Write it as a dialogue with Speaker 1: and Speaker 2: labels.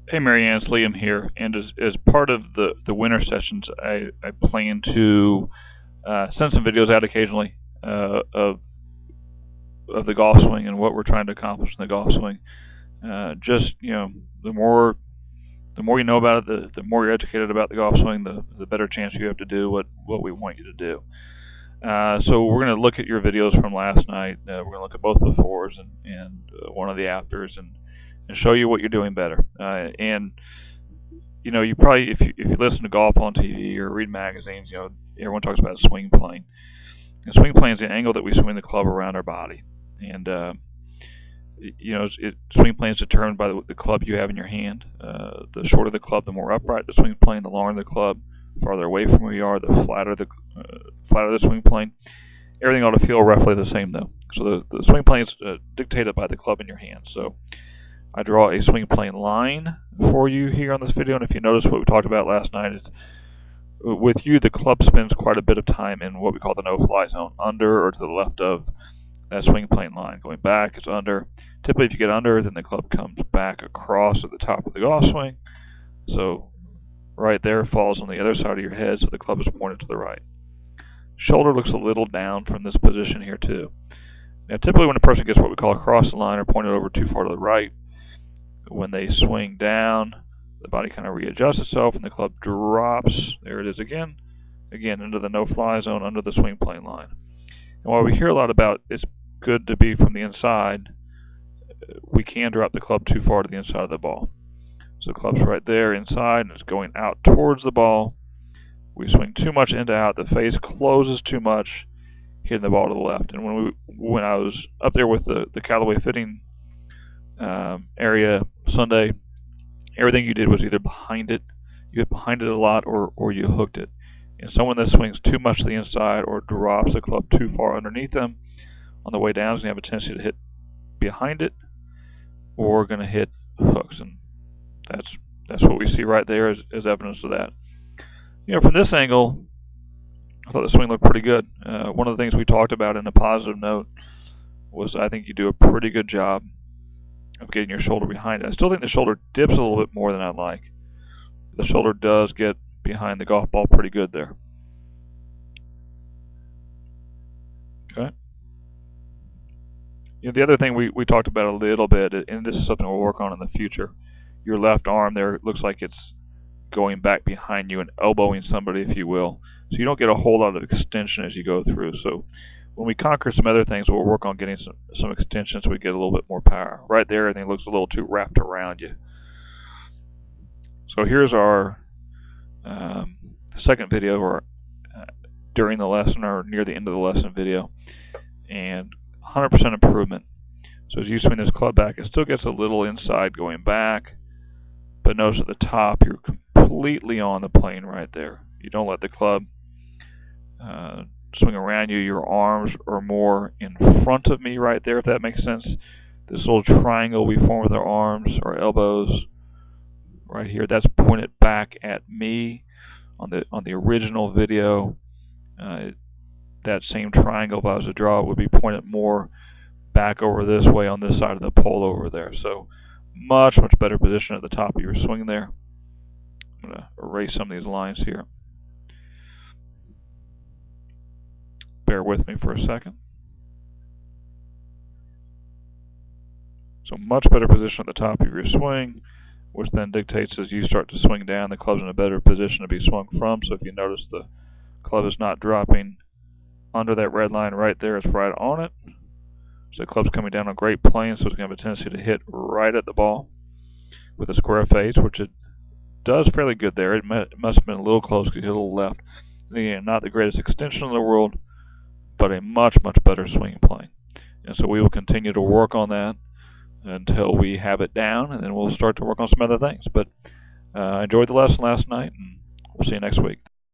Speaker 1: Hey MaryAnne, it's Liam here, and as part of the winter sessions, I plan to send some videos out occasionally of the golf swing and what we're trying to accomplish in the golf swing. Just the more you know about it, the more you're educated about the golf swing, the better chance you have to do what we want you to do. So we're going to look at your videos from last night. We're going to look at both the befores and one of the afters, and show you what you're doing better. And you probably, if you listen to golf on TV or read magazines, everyone talks about a swing plane. And swing plane is the angle that we swing the club around our body. And swing plane is determined by the club you have in your hand. The shorter the club, the more upright the swing plane. The longer the club, farther away from where you are, the flatter the swing plane. Everything ought to feel roughly the same though. So the swing plane is dictated by the club in your hand. So I draw a swing plane line for you here on this video, and if you notice what we talked about last night, is with you the club spends quite a bit of time in what we call the no-fly zone, under or to the left of that swing plane line. Going back is under. Typically if you get under, then the club comes back across at the top of the golf swing. So right there falls on the other side of your head, so the club is pointed to the right. Shoulder looks a little down from this position here too. Now typically when a person gets what we call across the line or pointed over too far to the right, when they swing down, the body kind of readjusts itself and the club drops, there it is again, into the no-fly zone under the swing plane line. And while we hear a lot about it's good to be from the inside, we can drop the club too far to the inside of the ball. So the club's right there inside and it's going out towards the ball. We swing too much into out, the face closes too much, hitting the ball to the left. And when I was up there with the Callaway fitting area Sunday, everything you did was either behind it, you hit behind it a lot, or you hooked it. And someone that swings too much to the inside or drops the club too far underneath them on the way down is going to have a tendency to hit behind it or going to hit hooks. And that's what we see right there as evidence of that. From this angle, I thought the swing looked pretty good. One of the things we talked about in a positive note was I think you do a pretty good job of getting your shoulder behind it. I still think the shoulder dips a little bit more than I'd like. The shoulder does get behind the golf ball pretty good there. Okay. The other thing we talked about a little bit, and this is something we'll work on in the future, your left arm there looks like it's going back behind you and elbowing somebody, if you will. So you don't get a whole lot of extension as you go through. So when we conquer some other things, we'll work on getting some extension so we get a little bit more power. Right there, everything looks a little too wrapped around you. So here's our second video, or during the lesson or near the end of the lesson video, and 100% improvement. So as you swing this club back, it still gets a little inside going back, but notice at the top you're completely on the plane right there. You don't let the club swing around you. Your arms are more in front of me right there, if that makes sense. This little triangle we form with our arms, our elbows right here, that's pointed back at me. On the original video, that same triangle, if I was to draw it, would be pointed more back over this way on this side of the pole over there. So much better position at the top of your swing there. I'm going to erase some of these lines here. Bear with me for a second. So much better position at the top of your swing, which then dictates as you start to swing down, the club's in a better position to be swung from. So if you notice, the club is not dropping under that red line right there, it's right on it. So the club's coming down on great plane, so it's going to have a tendency to hit right at the ball with a square face, which it does fairly good there. It must have been a little close because it hit a little left. Again, not the greatest extension in the world, but a much better swinging plane. And so we will continue to work on that until we have it down, and then we'll start to work on some other things. But I enjoyed the lesson last night, and we'll see you next week.